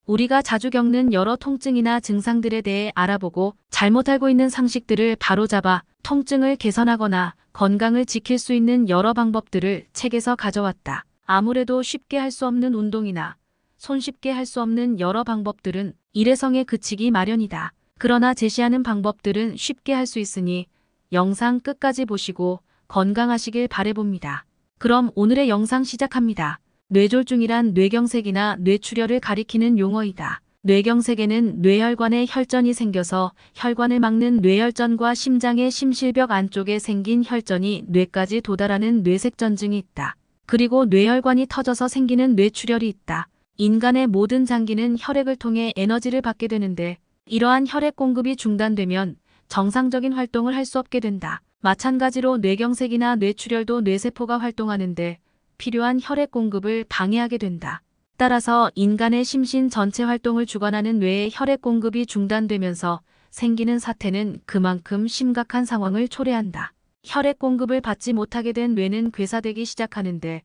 우리가 자주 겪는 여러 통증이나 증상들에 대해 알아보고 잘못 알고 있는 상식들을 바로잡아 통증을 개선하거나 건강을 지킬 수 있는 여러 방법들을 책에서 가져왔다. 아무래도 쉽게 할 수 없는 운동이나 손쉽게 할 수 없는 여러 방법들은 일회성에 그치기 마련이다. 그러나 제시하는 방법들은 쉽게 할 수 있으니 영상 끝까지 보시고 건강하시길 바라봅니다. 그럼 오늘의 영상 시작합니다. 뇌졸중이란 뇌경색이나 뇌출혈을 가리키는 용어이다. 뇌경색에는 뇌혈관에 혈전이 생겨서 혈관을 막는 뇌혈전과 심장의 심실벽 안쪽에 생긴 혈전이 뇌까지 도달하는 뇌색전증이 있다. 그리고 뇌혈관이 터져서 생기는 뇌출혈이 있다. 인간의 모든 장기는 혈액을 통해 에너지를 받게 되는데 이러한 혈액 공급이 중단되면 정상적인 활동을 할 수 없게 된다. 마찬가지로 뇌경색이나 뇌출혈도 뇌세포가 활동하는데 필요한 혈액 공급을 방해하게 된다. 따라서 인간의 심신 전체 활동을 주관하는 뇌의 혈액 공급이 중단되면서 생기는 사태는 그만큼 심각한 상황을 초래한다. 혈액 공급을 받지 못하게 된 뇌는 괴사되기 시작하는데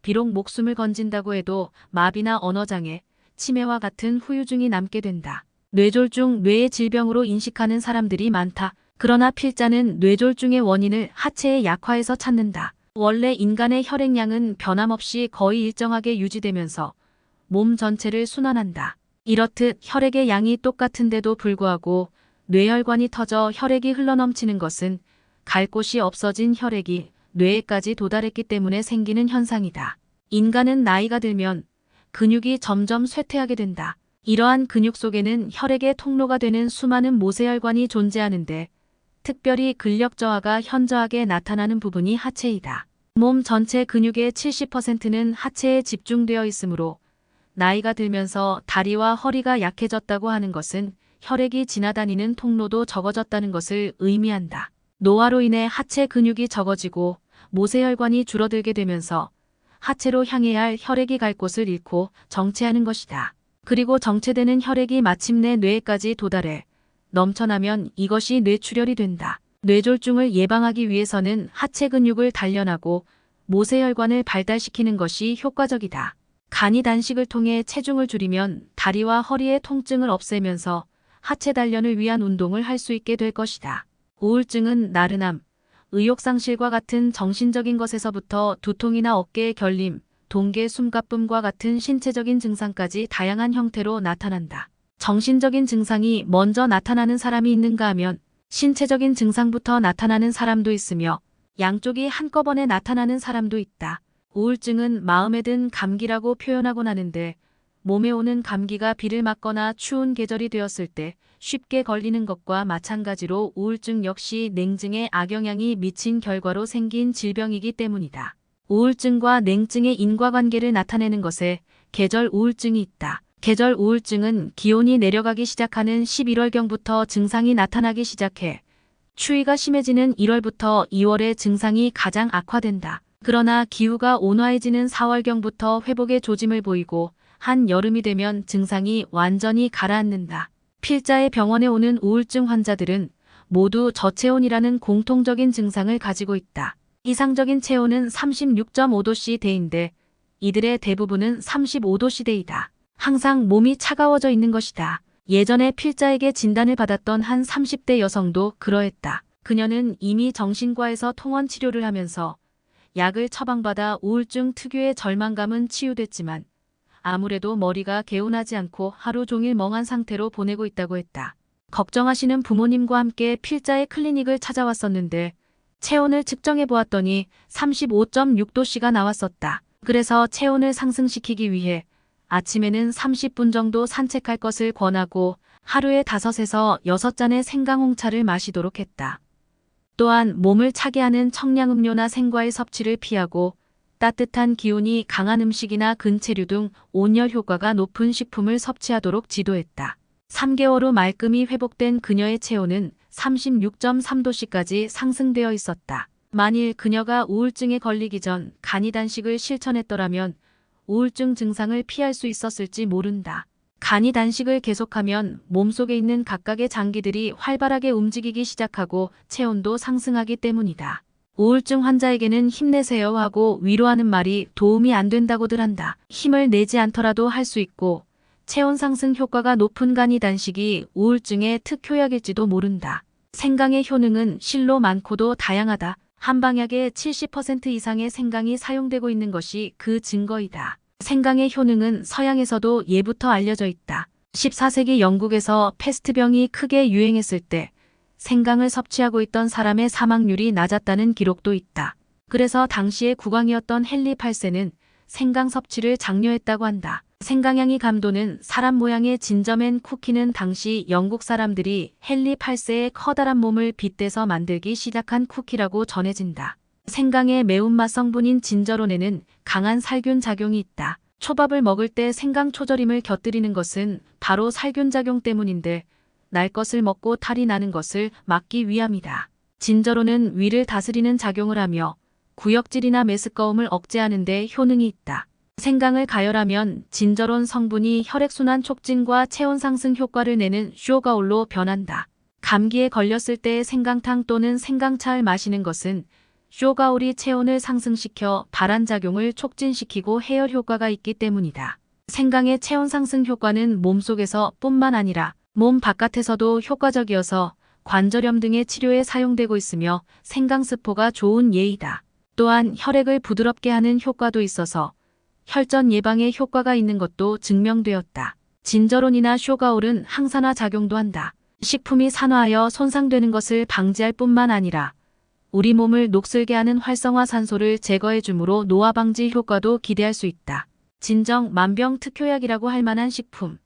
비록 목숨을 건진다고 해도 마비나 언어장애, 치매와 같은 후유증이 남게 된다. 뇌졸중, 뇌의 질병으로 인식하는 사람들이 많다. 그러나 필자는 뇌졸중의 원인을 하체의 약화에서 찾는다. 원래 인간의 혈액량은 변함없이 거의 일정하게 유지되면서 몸 전체를 순환한다. 이렇듯 혈액의 양이 똑같은데도 불구하고 뇌혈관이 터져 혈액이 흘러넘치는 것은 갈 곳이 없어진 혈액이 뇌에까지 도달했기 때문에 생기는 현상이다. 인간은 나이가 들면 근육이 점점 쇠퇴하게 된다. 이러한 근육 속에는 혈액의 통로가 되는 수많은 모세혈관이 존재하는데 특별히 근력 저하가 현저하게 나타나는 부분이 하체이다. 몸 전체 근육의 70%는 하체에 집중되어 있으므로 나이가 들면서 다리와 허리가 약해졌다고 하는 것은 혈액이 지나다니는 통로도 적어졌다는 것을 의미한다. 노화로 인해 하체 근육이 적어지고 모세혈관이 줄어들게 되면서 하체로 향해야 할 혈액이 갈 곳을 잃고 정체하는 것이다. 그리고 정체되는 혈액이 마침내 뇌에까지 도달해 넘쳐나면 이것이 뇌출혈이 된다. 뇌졸중을 예방하기 위해서는 하체 근육을 단련하고 모세혈관을 발달시키는 것이 효과적이다. 간이 단식을 통해 체중을 줄이면 다리와 허리의 통증을 없애면서 하체 단련을 위한 운동을 할 수 있게 될 것이다. 우울증은 나른함, 의욕상실과 같은 정신적인 것에서부터 두통이나 어깨의 결림, 동계 숨가쁨과 같은 신체적인 증상까지 다양한 형태로 나타난다. 정신적인 증상이 먼저 나타나는 사람이 있는가 하면 신체적인 증상부터 나타나는 사람도 있으며 양쪽이 한꺼번에 나타나는 사람도 있다. 우울증은 마음에 든 감기라고 표현하곤 하는데 몸에 오는 감기가 비를 맞거나 추운 계절이 되었을 때 쉽게 걸리는 것과 마찬가지로 우울증 역시 냉증에 악영향이 미친 결과로 생긴 질병이기 때문이다. 우울증과 냉증의 인과관계를 나타내는 것에 계절 우울증이 있다. 계절 우울증은 기온이 내려가기 시작하는 11월경부터 증상이 나타나기 시작해 추위가 심해지는 1월부터 2월에 증상이 가장 악화된다. 그러나 기후가 온화해지는 4월경부터 회복의 조짐을 보이고 한여름이 되면 증상이 완전히 가라앉는다. 필자의 병원에 오는 우울증 환자들은 모두 저체온이라는 공통적인 증상을 가지고 있다. 이상적인 체온은 36.5도씨대인데 이들의 대부분은 35도씨대이다. 항상 몸이 차가워져 있는 것이다. 예전에 필자에게 진단을 받았던 한 30대 여성도 그러했다. 그녀는 이미 정신과에서 통원 치료를 하면서 약을 처방받아 우울증 특유의 절망감은 치유됐지만 아무래도 머리가 개운하지 않고 하루 종일 멍한 상태로 보내고 있다고 했다. 걱정하시는 부모님과 함께 필자의 클리닉을 찾아왔었는데 체온을 측정해 보았더니 35.6도씨가 나왔었다. 그래서 체온을 상승시키기 위해 아침에는 30분 정도 산책할 것을 권하고 하루에 5에서 6잔의 생강홍차를 마시도록 했다. 또한 몸을 차게 하는 청량음료나 생과일 섭취를 피하고 따뜻한 기운이 강한 음식이나 근체류 등 온열 효과가 높은 식품을 섭취하도록 지도했다. 3개월 후 말끔히 회복된 그녀의 체온은 36.3도씨까지 상승되어 있었다. 만일 그녀가 우울증에 걸리기 전 간이 단식을 실천했더라면 우울증 증상을 피할 수 있었을지 모른다. 간이 단식을 계속하면 몸속에 있는 각각의 장기들이 활발하게 움직이기 시작하고 체온도 상승하기 때문이다. 우울증 환자에게는 힘내세요 하고 위로하는 말이 도움이 안 된다고들 한다. 힘을 내지 않더라도 할 수 있고 체온 상승 효과가 높은 간이 단식이 우울증의 특효약일지도 모른다. 생강의 효능은 실로 많고도 다양하다. 한방약의 70% 이상의 생강이 사용되고 있는 것이 그 증거이다. 생강의 효능은 서양에서도 예부터 알려져 있다. 14세기 영국에서 패스트병이 크게 유행했을 때 생강을 섭취하고 있던 사람의 사망률이 낮았다는 기록도 있다. 그래서 당시의 국왕이었던 헨리 8세는 생강 섭취를 장려했다고 한다. 생강향이 감도는 사람 모양의 진저맨 쿠키는 당시 영국 사람들이 헨리 8세의 커다란 몸을 빗대서 만들기 시작한 쿠키라고 전해진다. 생강의 매운맛 성분인 진저론에는 강한 살균 작용이 있다. 초밥을 먹을 때 생강 초절임을 곁들이는 것은 바로 살균 작용 때문인데 날 것을 먹고 탈이 나는 것을 막기 위함이다. 진저론은 위를 다스리는 작용을 하며 구역질이나 메스꺼움을 억제하는 데 효능이 있다. 생강을 가열하면 진저론 성분이 혈액순환 촉진과 체온 상승 효과를 내는 슈가올로 변한다. 감기에 걸렸을 때 생강탕 또는 생강차를 마시는 것은 슈가올이 체온을 상승시켜 발환작용을 촉진시키고 해열 효과가 있기 때문이다. 생강의 체온 상승 효과는 몸속에서 뿐만 아니라 몸 바깥에서도 효과적이어서 관절염 등의 치료에 사용되고 있으며 생강스포가 좋은 예이다. 또한 혈액을 부드럽게 하는 효과도 있어서 혈전 예방에 효과가 있는 것도 증명되었다. 진저론이나 슈가올은 항산화 작용도 한다. 식품이 산화하여 손상되는 것을 방지할 뿐만 아니라 우리 몸을 녹슬게 하는 활성화 산소를 제거해 주므로 노화 방지 효과도 기대할 수 있다. 진정 만병 특효약이라고 할 만한 식품.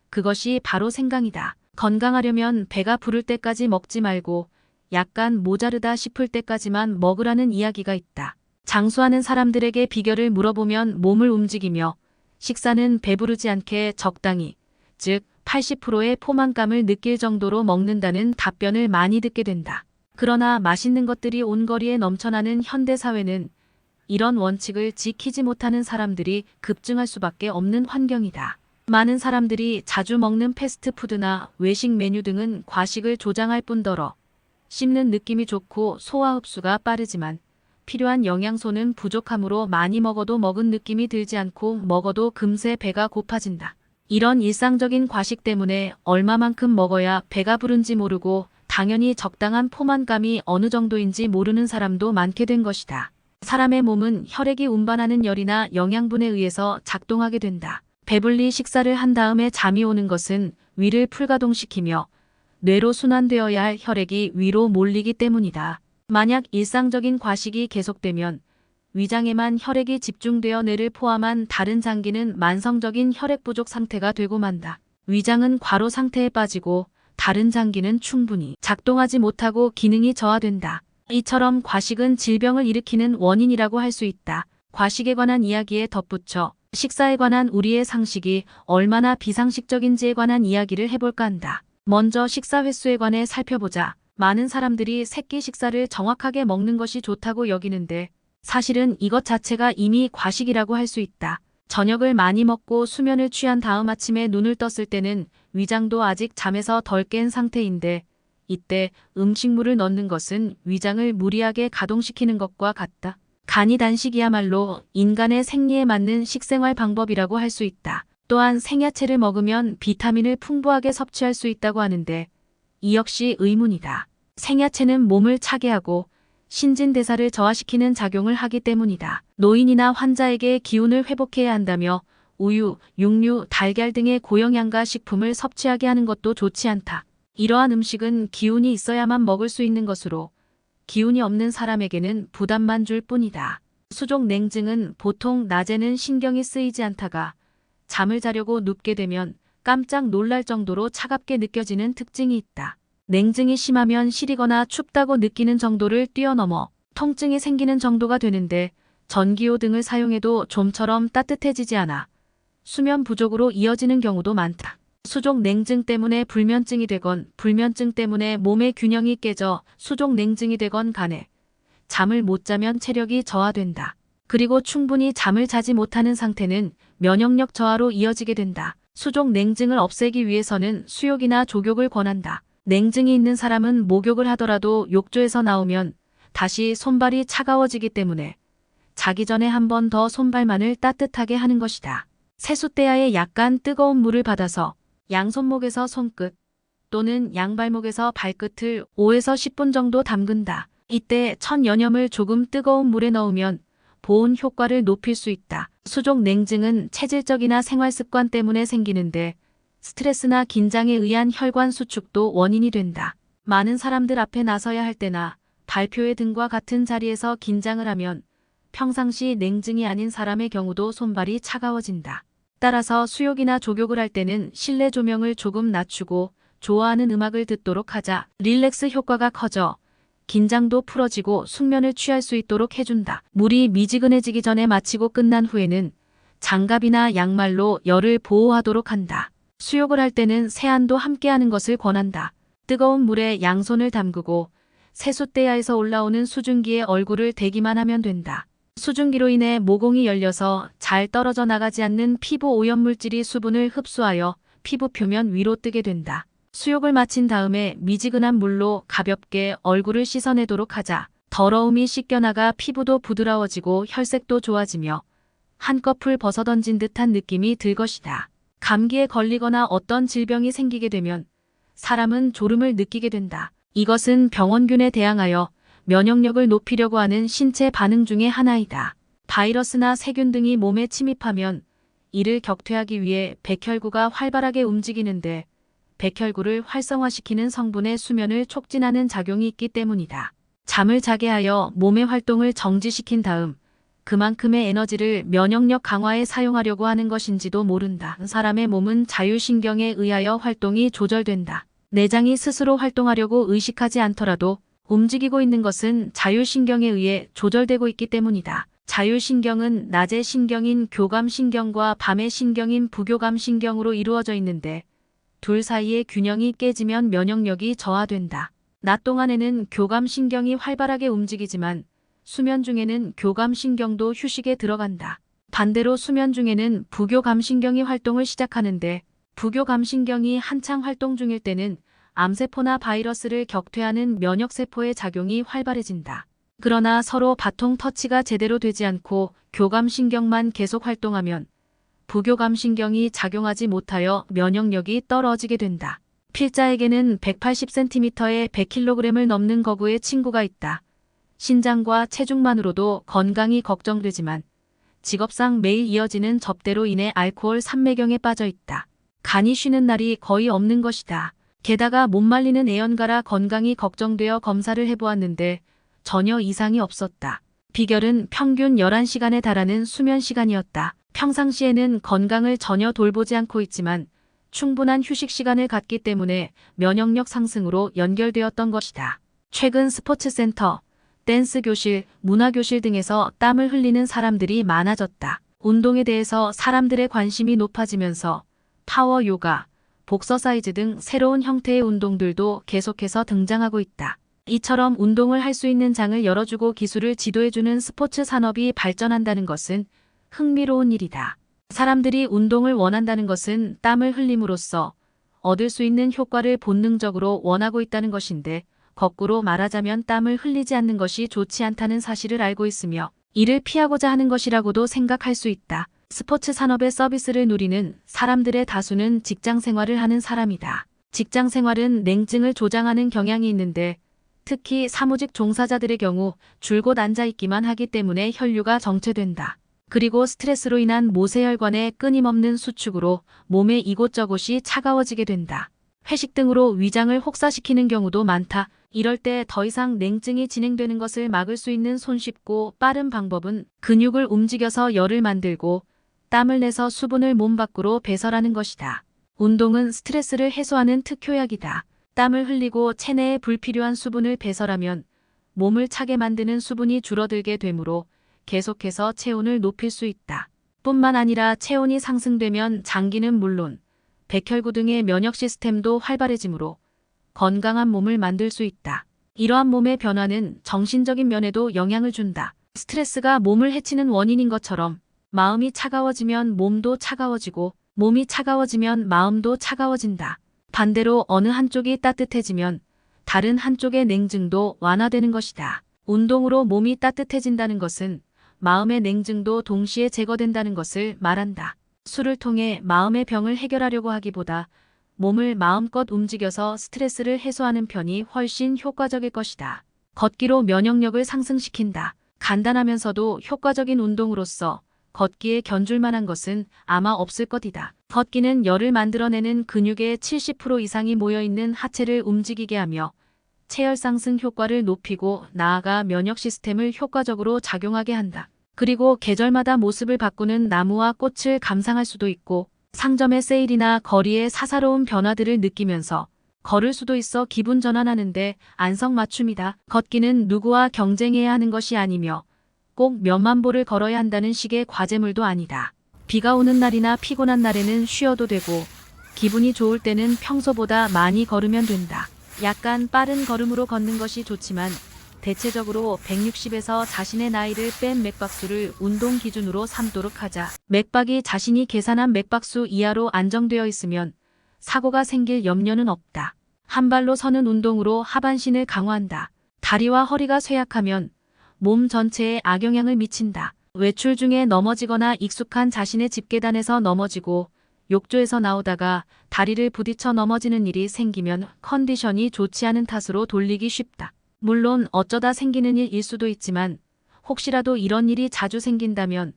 그것이 바로 생강이다. 건강하려면 배가 부를 때까지 먹지 말고 약간 모자르다 싶을 때까지만 먹으라는 이야기가 있다. 장수하는 사람들에게 비결을 물어보면 몸을 움직이며 식사는 배부르지 않게 적당히, 즉 80%의 포만감을 느낄 정도로 먹는다는 답변을 많이 듣게 된다. 그러나 맛있는 것들이 온거리에 넘쳐나는 현대사회는 이런 원칙을 지키지 못하는 사람들이 급증할 수밖에 없는 환경이다. 많은 사람들이 자주 먹는 패스트푸드나 외식 메뉴 등은 과식을 조장할 뿐더러 씹는 느낌이 좋고 소화 흡수가 빠르지만 필요한 영양소는 부족하므로 많이 먹어도 먹은 느낌이 들지 않고 먹어도 금세 배가 고파진다. 이런 일상적인 과식 때문에 얼마만큼 먹어야 배가 부른지 모르고 당연히 적당한 포만감이 어느 정도인지 모르는 사람도 많게 된 것이다. 사람의 몸은 혈액이 운반하는 열이나 영양분에 의해서 작동하게 된다. 배불리 식사를 한 다음에 잠이 오는 것은 위를 풀가동시키며 뇌로 순환되어야 할 혈액이 위로 몰리기 때문이다. 만약 일상적인 과식이 계속되면 위장에만 혈액이 집중되어 뇌를 포함한 다른 장기는 만성적인 혈액 부족 상태가 되고 만다. 위장은 과로 상태에 빠지고 다른 장기는 충분히 작동하지 못하고 기능이 저하된다. 이처럼 과식은 질병을 일으키는 원인이라고 할 수 있다. 과식에 관한 이야기에 덧붙여 식사에 관한 우리의 상식이 얼마나 비상식적인지에 관한 이야기를 해볼까 한다. 먼저 식사 횟수에 관해 살펴보자. 많은 사람들이 새끼 식사를 정확하게 먹는 것이 좋다고 여기는데 사실은 이것 자체가 이미 과식이라고 할 수 있다. 저녁을 많이 먹고 수면을 취한 다음 아침에 눈을 떴을 때는 위장도 아직 잠에서 덜 깬 상태인데 이때 음식물을 넣는 것은 위장을 무리하게 가동시키는 것과 같다. 간이 단식이야말로 인간의 생리에 맞는 식생활 방법이라고 할 수 있다. 또한 생야채를 먹으면 비타민을 풍부하게 섭취할 수 있다고 하는데 이 역시 의문이다. 생야채는 몸을 차게 하고 신진대사를 저하시키는 작용을 하기 때문이다. 노인이나 환자에게 기운을 회복해야 한다며 우유, 육류, 달걀 등의 고영양가 식품을 섭취하게 하는 것도 좋지 않다. 이러한 음식은 기운이 있어야만 먹을 수 있는 것으로 기운이 없는 사람에게는 부담만 줄 뿐이다. 수족 냉증은 보통 낮에는 신경이 쓰이지 않다가 잠을 자려고 눕게 되면 깜짝 놀랄 정도로 차갑게 느껴지는 특징이 있다. 냉증이 심하면 시리거나 춥다고 느끼는 정도를 뛰어넘어 통증이 생기는 정도가 되는데 전기요 등을 사용해도 좀처럼 따뜻해지지 않아 수면 부족으로 이어지는 경우도 많다. 수족 냉증 때문에 불면증이 되건 불면증 때문에 몸의 균형이 깨져 수족 냉증이 되건 간에 잠을 못 자면 체력이 저하된다. 그리고 충분히 잠을 자지 못하는 상태는 면역력 저하로 이어지게 된다. 수족 냉증을 없애기 위해서는 수욕이나 족욕을 권한다. 냉증이 있는 사람은 목욕을 하더라도 욕조에서 나오면 다시 손발이 차가워지기 때문에 자기 전에 한 번 더 손발만을 따뜻하게 하는 것이다. 세숫대야에 약간 뜨거운 물을 받아서 양손목에서 손끝 또는 양발목에서 발끝을 5에서 10분 정도 담근다. 이때 천연염을 조금 뜨거운 물에 넣으면 보온 효과를 높일 수 있다. 수족 냉증은 체질적이나 생활습관 때문에 생기는데 스트레스나 긴장에 의한 혈관 수축도 원인이 된다. 많은 사람들 앞에 나서야 할 때나 발표회 등과 같은 자리에서 긴장을 하면 평상시 냉증이 아닌 사람의 경우도 손발이 차가워진다. 따라서 수욕이나 족욕을 할 때는 실내 조명을 조금 낮추고 좋아하는 음악을 듣도록 하자 릴렉스 효과가 커져 긴장도 풀어지고 숙면을 취할 수 있도록 해준다. 물이 미지근해지기 전에 마치고 끝난 후에는 장갑이나 양말로 열을 보호하도록 한다. 수욕을 할 때는 세안도 함께 하는 것을 권한다. 뜨거운 물에 양손을 담그고 세숫대야에서 올라오는 수증기에 얼굴을 대기만 하면 된다. 수증기로 인해 모공이 열려서 잘 떨어져 나가지 않는 피부 오염물질이 수분을 흡수하여 피부 표면 위로 뜨게 된다. 수욕을 마친 다음에 미지근한 물로 가볍게 얼굴을 씻어내도록 하자 더러움이 씻겨나가 피부도 부드러워지고 혈색도 좋아지며 한꺼풀 벗어던진 듯한 느낌이 들 것이다. 감기에 걸리거나 어떤 질병이 생기게 되면 사람은 졸음을 느끼게 된다. 이것은 병원균에 대항하여 면역력을 높이려고 하는 신체 반응 중의 하나이다. 바이러스나 세균 등이 몸에 침입하면 이를 격퇴하기 위해 백혈구가 활발하게 움직이는데 백혈구를 활성화시키는 성분의 수면을 촉진하는 작용이 있기 때문이다. 잠을 자게 하여 몸의 활동을 정지시킨 다음 그만큼의 에너지를 면역력 강화에 사용하려고 하는 것인지도 모른다. 사람의 몸은 자율신경에 의하여 활동이 조절된다. 내장이 스스로 활동하려고 의식하지 않더라도 움직이고 있는 것은 자율신경에 의해 조절되고 있기 때문이다. 자율신경은 낮의 신경인 교감신경과 밤의 신경인 부교감신경으로 이루어져 있는데 둘 사이의 균형이 깨지면 면역력이 저하된다. 낮 동안에는 교감신경이 활발하게 움직이지만 수면 중에는 교감신경도 휴식에 들어간다. 반대로 수면 중에는 부교감신경이 활동을 시작하는데 부교감신경이 한창 활동 중일 때는 암세포나 바이러스를 격퇴하는 면역세포의 작용이 활발해진다. 그러나 서로 바통 터치가 제대로 되지 않고 교감신경만 계속 활동하면 부교감신경이 작용하지 못하여 면역력이 떨어지게 된다. 필자에게는 180cm에 100kg을 넘는 거구의 친구가 있다. 신장과 체중만으로도 건강이 걱정되지만 직업상 매일 이어지는 접대로 인해 알코올 삼매경에 빠져 있다. 간이 쉬는 날이 거의 없는 것이다. 게다가 못 말리는 애연가라 건강이 걱정되어 검사를 해보았는데 전혀 이상이 없었다. 비결은 평균 11시간에 달하는 수면 시간이었다. 평상시에는 건강을 전혀 돌보지 않고 있지만 충분한 휴식 시간을 갖기 때문에 면역력 상승으로 연결되었던 것이다. 최근 스포츠센터, 댄스 교실, 문화교실 등에서 땀을 흘리는 사람들이 많아졌다. 운동에 대해서 사람들의 관심이 높아지면서 파워 요가, 복서사이즈 등 새로운 형태의 운동들도 계속해서 등장하고 있다. 이처럼 운동을 할 수 있는 장을 열어주고 기술을 지도해주는 스포츠 산업이 발전한다는 것은 흥미로운 일이다. 사람들이 운동을 원한다는 것은 땀을 흘림으로써 얻을 수 있는 효과를 본능적으로 원하고 있다는 것인데 거꾸로 말하자면 땀을 흘리지 않는 것이 좋지 않다는 사실을 알고 있으며 이를 피하고자 하는 것이라고도 생각할 수 있다. 스포츠 산업의 서비스를 누리는 사람들의 다수는 직장 생활을 하는 사람이다. 직장 생활은 냉증을 조장하는 경향이 있는데 특히 사무직 종사자들의 경우 줄곧 앉아있기만 하기 때문에 혈류가 정체된다. 그리고 스트레스로 인한 모세혈관의 끊임없는 수축으로 몸의 이곳저곳이 차가워지게 된다. 회식 등으로 위장을 혹사시키는 경우도 많다. 이럴 때 더 이상 냉증이 진행되는 것을 막을 수 있는 손쉽고 빠른 방법은 근육을 움직여서 열을 만들고 땀을 내서 수분을 몸 밖으로 배설하는 것이다. 운동은 스트레스를 해소하는 특효약이다. 땀을 흘리고 체내에 불필요한 수분을 배설하면 몸을 차게 만드는 수분이 줄어들게 되므로 계속해서 체온을 높일 수 있다. 뿐만 아니라 체온이 상승되면 장기는 물론 백혈구 등의 면역 시스템도 활발해지므로 건강한 몸을 만들 수 있다. 이러한 몸의 변화는 정신적인 면에도 영향을 준다. 스트레스가 몸을 해치는 원인인 것처럼 마음이 차가워지면 몸도 차가워지고 몸이 차가워지면 마음도 차가워진다. 반대로 어느 한쪽이 따뜻해지면 다른 한쪽의 냉증도 완화되는 것이다. 운동으로 몸이 따뜻해진다는 것은 마음의 냉증도 동시에 제거된다는 것을 말한다. 술을 통해 마음의 병을 해결하려고 하기보다 몸을 마음껏 움직여서 스트레스를 해소하는 편이 훨씬 효과적일 것이다. 걷기로 면역력을 상승시킨다. 간단하면서도 효과적인 운동으로서 걷기에 견줄 만한 것은 아마 없을 것이다. 걷기는 열을 만들어내는 근육의 70% 이상이 모여있는 하체를 움직이게 하며 체열 상승 효과를 높이고 나아가 면역 시스템을 효과적으로 작용하게 한다. 그리고 계절마다 모습을 바꾸는 나무와 꽃을 감상할 수도 있고 상점의 세일이나 거리의 사사로운 변화들을 느끼면서 걸을 수도 있어 기분 전환하는데 안성맞춤이다. 걷기는 누구와 경쟁해야 하는 것이 아니며 꼭 몇만 보를 걸어야 한다는 식의 과제물도 아니다. 비가 오는 날이나 피곤한 날에는 쉬어도 되고 기분이 좋을 때는 평소보다 많이 걸으면 된다. 약간 빠른 걸음으로 걷는 것이 좋지만 대체적으로 160에서 자신의 나이를 뺀 맥박수를 운동 기준으로 삼도록 하자. 맥박이 자신이 계산한 맥박수 이하로 안정되어 있으면 사고가 생길 염려는 없다. 한 발로 서는 운동으로 하반신을 강화한다. 다리와 허리가 쇠약하면 몸 전체에 악영향을 미친다. 외출 중에 넘어지거나 익숙한 자신의 집계단에서 넘어지고 욕조에서 나오다가 다리를 부딪혀 넘어지는 일이 생기면 컨디션이 좋지 않은 탓으로 돌리기 쉽다. 물론 어쩌다 생기는 일일 수도 있지만 혹시라도 이런 일이 자주 생긴다면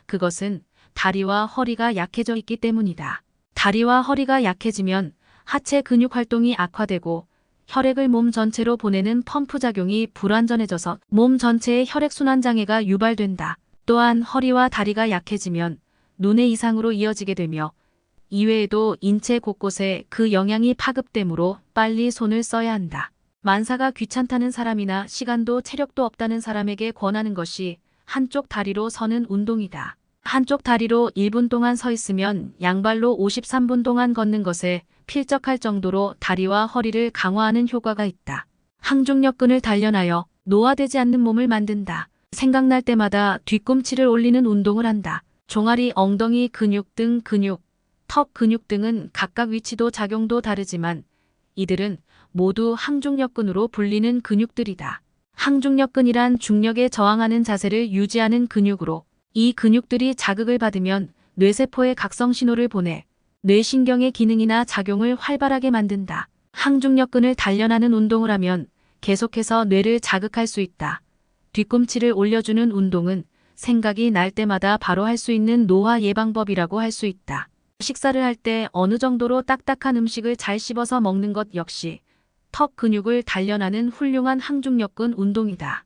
그것은 다리와 허리가 약해져 있기 때문이다. 다리와 허리가 약해지면 하체 근육 활동이 악화되고 혈액을 몸 전체로 보내는 펌프 작용이 불완전해져서 몸 전체의 혈액순환 장애가 유발된다. 또한 허리와 다리가 약해지면 눈의 이상으로 이어지게 되며 이외에도 인체 곳곳에 그 영향이 파급되므로 빨리 손을 써야 한다. 만사가 귀찮다는 사람이나 시간도 체력도 없다는 사람에게 권하는 것이 한쪽 다리로 서는 운동이다. 한쪽 다리로 1분 동안 서 있으면 양발로 53분 동안 걷는 것에 필적할 정도로 다리와 허리를 강화하는 효과가 있다. 항중력근을 단련하여 노화되지 않는 몸을 만든다. 생각날 때마다 뒤꿈치를 올리는 운동을 한다. 종아리, 엉덩이 근육 등 근육, 턱 근육 등은 각각 위치도 작용도 다르지만 이들은 모두 항중력근으로 불리는 근육들이다. 항중력근이란 중력에 저항하는 자세를 유지하는 근육으로 이 근육들이 자극을 받으면 뇌세포에 각성 신호를 보내 뇌신경의 기능이나 작용을 활발하게 만든다. 항중력근을 단련하는 운동을 하면 계속해서 뇌를 자극할 수 있다. 뒤꿈치를 올려주는 운동은 생각이 날 때마다 바로 할 수 있는 노화 예방법이라고 할 수 있다. 식사를 할 때 어느 정도로 딱딱한 음식을 잘 씹어서 먹는 것 역시 턱 근육을 단련하는 훌륭한 항중력근 운동이다.